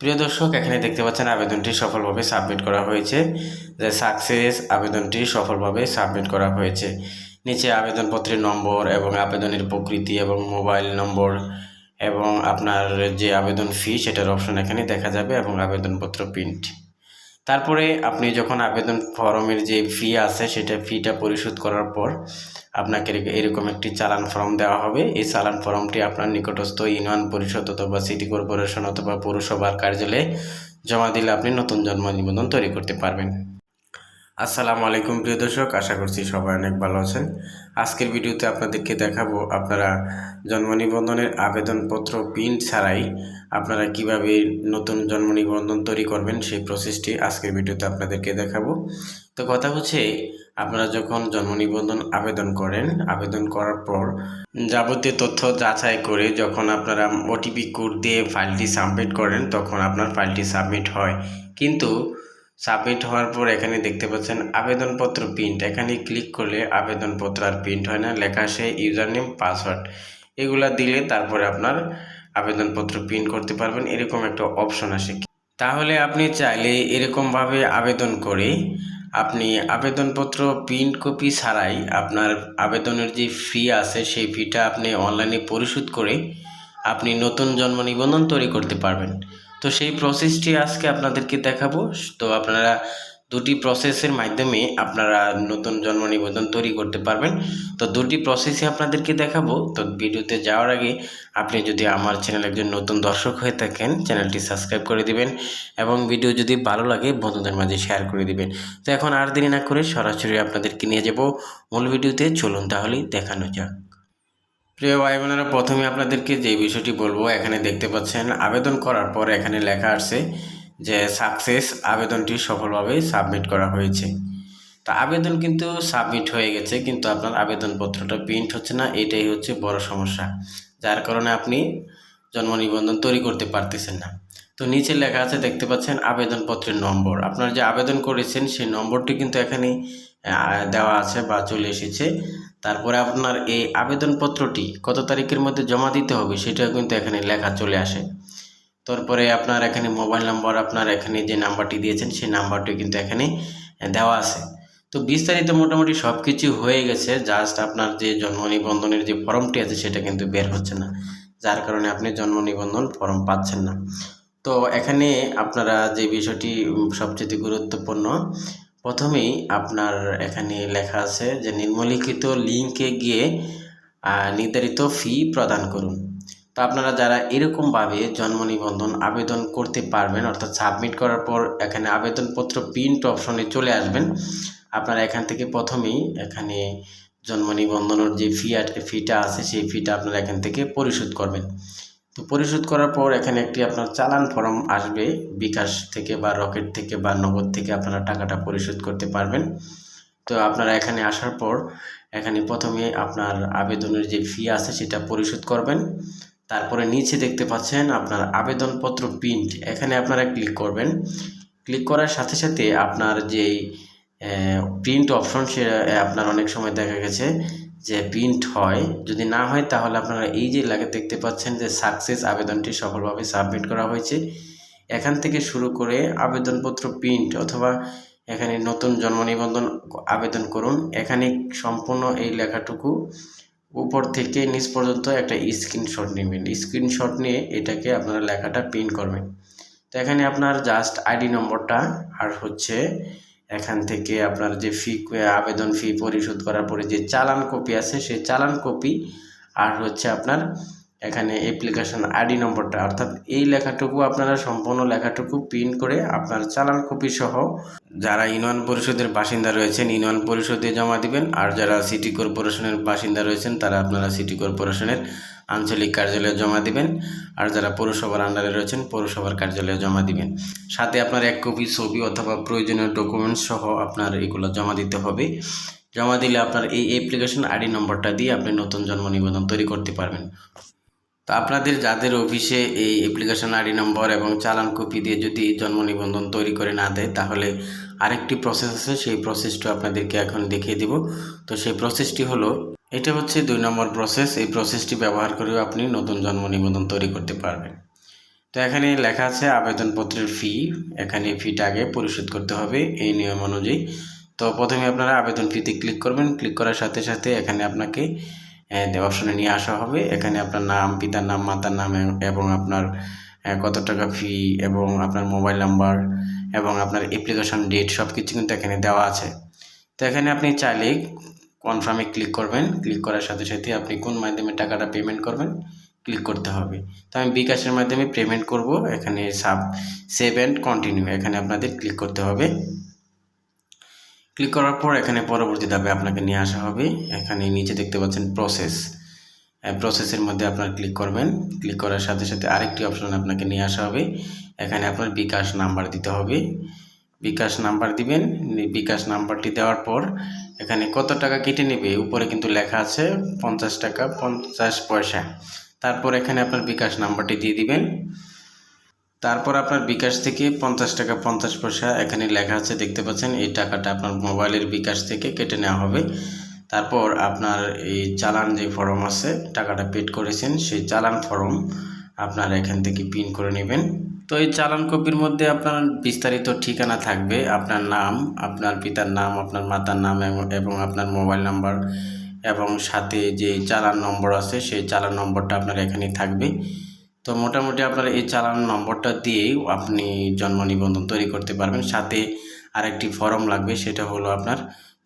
প্রিয় দর্শক, এখানে দেখতে পাচ্ছেন আবেদনটি সফলভাবে সাবমিট করা হয়েছে। যে সাকসেস, আবেদনটি সফলভাবে সাবমিট করা হয়েছে। নিচে আবেদনপত্রের নম্বর এবং আবেদনের প্রকৃতি এবং মোবাইল নম্বর এবং আপনার যে আবেদন ফি সেটার অপশন এখানে দেখা যাবে এবং আবেদনপত্র প্রিন্ট। তারপরে আপনি যখন আবেদন ফর্মের যে ফি আছে সেটা ফিটা পরিশোধ করার পর আপনাকে এরকম একটি চালান ফর্ম দেওয়া হবে। এই চালান ফর্মটি আপনার নিকটস্থ ইউনিয়ন পরিষদ অথবা সিটি কর্পোরেশন অথবা পৌরসভার কার্যালয়ে জমা দিলে আপনি নতুন জন্ম নিবন্ধন তৈরি করতে পারবেন। আসসালামু আলাইকুম প্রিয় দর্শক, আশা করছি সবাই অনেক ভালো আছেন। আজকের ভিডিওতে আপনাদেরকে দেখাবো আপনারা জন্ম নিবন্ধনের আবেদনপত্র প্রিন্ট ছাড়াই আপনারা কিভাবে নতুন জন্ম নিবন্ধন তৈরি করবেন সেই প্রসেসটি আজকের ভিডিওতে আপনাদেরকে দেখাবো। তো কথা হচ্ছে, আপনারা যখন জন্ম নিবন্ধন আবেদন করেন, আবেদন করার পর যাবতীয় তথ্য যাচাই করে যখন আপনারা ওটিপি কোড দিয়ে ফাইলটি সাবমিট করেন তখন আপনার ফাইলটি সাবমিট হয়। কিন্তু সাবমিট হওয়ার পর এখানে দেখতে পাচ্ছেন আবেদনপত্র প্রিন্ট, এখানে ক্লিক করলে আবেদনপত্র আর প্রিন্ট হয় না, লেখা আসে ইউজার নেম পাসওয়ার্ড। এগুলা দিলে তারপরে আপনার আবেদনপত্র প্রিন্ট করতে পারবেন, এরকম একটা অপশন আসে। তাহলে আপনি চাইলে এরকমভাবে আবেদন করে আপনি আবেদনপত্র প্রিন্ট কপি ছাড়াই আপনার আবেদনের যে ফি আছে সেই ফিটা আপনি অনলাইনে পরিশোধ করে আপনি নতুন জন্ম নিবন্ধন তৈরি করতে পারবেন। তো সেই প্রসেসটি আজকে আপনাদেরকে দেখাবো। তো আপনারা দুটি প্রসেসের মাধ্যমে আপনারা নতুন জন্ম নিবন্ধন তৈরি করতে পারবেন। তো দুটি প্রসেসই আপনাদেরকে দেখাবো। তো ভিডিওতে যাওয়ার আগে আপনি যদি আমার চ্যানেলে একজন নতুন দর্শক হয়ে থাকেন, চ্যানেলটি সাবস্ক্রাইব করে দিবেন এবং ভিডিও যদি ভালো লাগে বন্ধুদের মাঝে শেয়ার করে দিবেন। তো এখন আর দেরি না করে সরাসরি আপনাদেরকে নিয়ে যাব মূল ভিডিওতে। চলুন তাহলে দেখানো যাক। প্রিয় ভাই বোনেরা, প্রথমে আপনাদেরকে যে বিষয়টি বলবো, এখানে দেখতে পাচ্ছেন আবেদন করার পর এখানে লেখা আছে যে সাকসেস, আবেদনটি সফলভাবে সাবমিট করা হয়েছে। তো আবেদন কিন্তু সাবমিট হয়ে গেছে, কিন্তু আপনার আবেদনপত্রটা প্রিন্ট হচ্ছে না, এটাই হচ্ছে বড় সমস্যা, যার কারণে আপনি জন্ম নিবন্ধন তৈরি করতে পারতেছেন না। তো নিচে লেখা আছে দেখতে পাচ্ছেন আবেদনপত্রের নম্বর, আপনার যে আবেদন করেছেন সেই নম্বরটি কিন্তু এখানে দেওয়া আছে বা চলে এসেছে। তারপরে আপনার এই আবেদনপত্রটি কত তারিখের মধ্যে জমা দিতে হবে সেটাও কিন্তু এখানে লেখা চলে আসে। তারপরে আপনার এখানে মোবাইল নাম্বার, আপনার এখানে যে নাম্বারটি দিয়েছেন সেই নাম্বারটি কিন্তু এখানে দেওয়া আছে। তো বিস্তারিত মোটামুটি সব কিছু হয়ে গেছে, জাস্ট আপনার যে জন্ম নিবন্ধনের যে ফর্মটি আছে সেটা কিন্তু বের হচ্ছে না, যার কারণে আপনি জন্ম নিবন্ধন ফর্ম পাচ্ছেন না। তো এখানে আপনারা যে বিষয়টি সবচেয়ে গুরুত্বপূর্ণ, প্রথমেই আপনার এখানে লেখা আছে যে নিম্নলিখিত লিঙ্কে গিয়ে নির্ধারিত ফি প্রদান করুন। তো আপনারা যারা এরকমভাবে জন্ম নিবন্ধন আবেদন করতে পারবেন, অর্থাৎ সাবমিট করার পর এখানে আবেদনপত্র প্রিন্ট অপশনে চলে আসবেন, আপনারা এখান থেকে প্রথমেই এখানে জন্ম নিবন্ধনের যে ফিটা আছে সেই ফিটা আপনারা এখান থেকে পরিশোধ করবেন। তো পরিশোধ করার পর এখানে একটি আপনার চালান ফর্ম আসবে, বিকাশ থেকে বা রকেট থেকে বা নগদ থেকে আপনারা টাকাটা পরিশোধ করতে পারবেন। তো আপনারা এখানে আসার পর এখানে প্রথমে আপনার আবেদনের যে ফি আছে সেটা পরিশোধ করবেন। তারপরে নিচে দেখতে পাচ্ছেন আপনার আবেদনপত্র প্রিন্ট, এখানে আপনারা ক্লিক করবেন। ক্লিক করার সাথে সাথে আপনার যেই প্রিন্ট অপশন সে আপনার অনেক সময় দেখা গেছে যে প্রিন্ট হয়, যদি না হয় তাহলে আপনারা এই যে লাগে দেখতে পাচ্ছেন যে সাকসেস, আবেদনটি সফলভাবে সাবমিট করা হয়েছে, এখান থেকে শুরু করে আবেদনপত্র প্রিন্ট অথবা এখানে নতুন জন্ম নিবন্ধন আবেদন করুন, এখানে সম্পূর্ণ এই লেখাটুকু উপর থেকে নিচ পর্যন্ত একটা স্ক্রিনশট নেবেন। স্ক্রিনশট নিয়ে এটাকে আপনারা লেখাটা প্রিন্ট করবেন। তো এখানে আপনার জাস্ট আইডি নম্বরটা আর হচ্ছে এখান থেকে আপনার যে আবেদন ফি পরিশোধ করার পরে যে চালান কপি আছে সেই চালান কপি আর হচ্ছে আপনার এখানে অ্যাপ্লিকেশন আইডি নম্বরটা, অর্থাৎ এই লেখাটুকু আপনারা সম্পূর্ণ লেখাটুকু প্রিন্ট করে আপনার চালান কপি সহ যারা ইউনিয়ন পরিষদের বাসিন্দা রয়েছেন ইউনিয়ন পরিষদে জমা দিবেন, আর যারা সিটি কর্পোরেশনের বাসিন্দা রয়েছেন তারা আপনারা সিটি কর্পোরেশনের আঞ্চলিক কার্যালয়ে জমা দিবেন, আর যারা পৌরসভার আন্ডারে রয়েছেন পৌরসভার কার্যালয়ে জমা দিবেন। সাথে আপনার এক কপি ছবি অথবা প্রয়োজনীয় ডকুমেন্টস সহ আপনার এগুলো জমা দিতে হবে। জমা দিলে আপনার এই অ্যাপ্লিকেশন আইডি নম্বরটা দিয়ে আপনি নতুন জন্ম নিবন্ধন তৈরি করতে পারবেন। তো আপনাদের যাদের অফিসে এই অ্যাপ্লিকেশন আইডি নম্বর এবং চালান কপি দিয়ে যদি জন্ম নিবন্ধন তৈরি করে না দেয় তাহলে আরেকটি প্রসেস আছে, সেই প্রসেসটা আপনাদেরকে এখন দেখিয়ে দিব। তো সেই প্রসেসটি হলো, এটা হচ্ছে 2 নম্বর প্রসেস। এই প্রসেসটি ব্যবহার করেও আপনি নতুন জন্ম নিবন্ধন তৈরি করতে পারবেন। তো এখানে লেখা আছে আবেদনপত্রের ফি, এখানে ফিটা আগে পরিশোধ করতে হবে এই নিয়ম অনুযায়ী। তো প্রথমে আপনারা আবেদন ফিতে ক্লিক করবেন। ক্লিক করার সাথে সাথে এখানে আপনাকে অপশনে নিয়ে আসা হবে। এখানে আপনার নাম, পিতার নাম, মাতার নাম এবং আপনার কত টাকা ফি এবং আপনার মোবাইল নাম্বার এবং আপনার অ্যাপ্লিকেশন ডেট সব কিছু কিন্তু এখানে দেওয়া আছে। তো এখানে আপনি চাইলে কনফার্মে ক্লিক করবেন। ক্লিক করার সাথে সাথে আপনি কোন মাধ্যমে টাকাটা পেমেন্ট করবেন ক্লিক করতে হবে। তো আমি বিকাশের মাধ্যমে পেমেন্ট করব। এখানে সেভ অ্যান্ড কন্টিনিউ এখানে আপনাদের ক্লিক করতে হবে। ক্লিক করার পর এখানে পরবর্তী ধাপে আপনাকে নিয়ে আসা হবে। এখানে নিচে দেখতে পাচ্ছেন প্রসেসের মধ্যে আপনার ক্লিক করবেন। ক্লিক করার সাথে সাথে আরেকটি অপশন আপনাকে নিয়ে আসা হবে। এখানে আপনার বিকাশ নাম্বার দিতে হবে। বিকাশ নাম্বার দিবেন। বিকাশ নাম্বারটি দেওয়ার পর এখানে কত টাকা কেটে নেবে উপরে কিন্তু লেখা আছে 50 টাকা 50 পয়সা। তারপর এখানে আপনার বিকাশ নাম্বারটি দিয়ে দিবেন। তারপর আপনার বিকাশ থেকে 50 টাকা 50 পয়সা এখানে লেখা আছে দেখতে পাচ্ছেন। এই টাকাটা আপনার মোবাইলের বিকাশ থেকে কেটে নেওয়া হবে। তারপর আপনার এই চালান যে ফর্ম আছে টাকাটা পেড করেছেন সেই চালান ফর্ম আপনার এখান থেকে প্রিন্ট করে নেবেন। তো এই চালান কপির মধ্যে আপনার বিস্তারিত ঠিকানা থাকবে, আপনার নাম, আপনার পিতার নাম, আপনার মাতার নাম এবং আপনার মোবাইল নাম্বার এবং সাথে যে চালান নম্বর আছে সেই চালান নম্বরটা আপনার এখানে থাকবে। তো মোটামুটি আপনার এই চালান নম্বরটা দিয়েই আপনি জন্ম নিবন্ধন তৈরি করতে পারবেন। সাথে আরেকটি ফর্ম লাগবে, সেটা হলো আপনার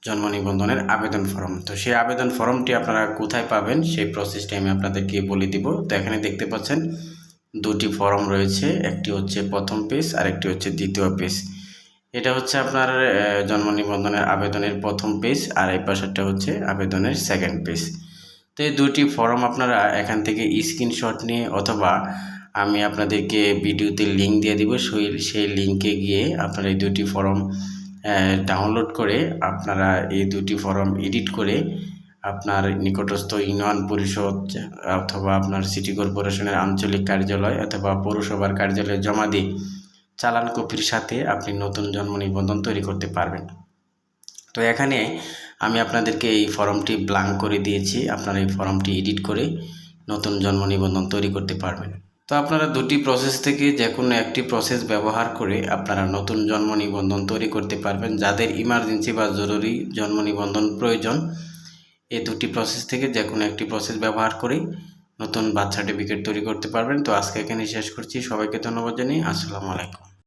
জন্ম নিবন্ধনের আবেদন ফর্ম। তো সেই আবেদন ফর্মটি আপনারা কোথায় পাবেন সেই প্রসেসটি আমি আপনাদেরকে বলে দিব। তো এখানে দেখতে পাচ্ছেন দুটি ফর্ম রয়েছে, একটি হচ্ছে প্রথম পেজ আর একটি হচ্ছে দ্বিতীয় পেজ। এটা হচ্ছে আপনার জন্ম নিবন্ধনের আবেদনের প্রথম পেজ আর এই পাশেরটা হচ্ছে আবেদনের সেকেন্ড পেজ। তো এই দুটি ফর্ম আপনারা এখান থেকে স্ক্রিনশট নিয়ে অথবা আমি আপনাদেরকে ভিডিওতে লিঙ্ক দিয়ে দিব, সেই লিঙ্কে গিয়ে আপনারা এই দুটি ফর্ম ডাউনলোড করে আপনারা এই দুটি ফর্ম এডিট করে আপনার নিকটস্থ ইউনিয়ন পরিষদ অথবা আপনার সিটি কর্পোরেশনের আঞ্চলিক কার্যালয় অথবা পৌরসভার কার্যালয়ে জমা দিয়ে চালান কপির সাথে আপনি নতুন জন্ম নিবন্ধন তৈরি করতে পারবেন। তো এখানে আমি আপনাদেরকে এই ফর্মটি ব্ল্যাঙ্ক করে দিয়েছি, আপনারা এই ফর্মটি এডিট করে নতুন জন্ম নিবন্ধন তৈরি করতে পারবেন। তো আপনারা দুটি প্রসেস থেকে যে কোনো একটি প্রসেস ব্যবহার করে আপনারা নতুন জন্ম নিবন্ধন তৈরি করতে পারবেন। যাদের ইমার্জেন্সি বা জরুরি জন্ম নিবন্ধন প্রয়োজন এই দুটি প্রসেস থেকে যে কোনো একটি প্রসেস ব্যবহার করে নতুন বার্থ সার্টিফিকেট তৈরি করতে পারবেন। তো আজকে এখানে শেষ করছি। সবাইকে ধন্যবাদ জানিয়ে আসসালামু আলাইকুম।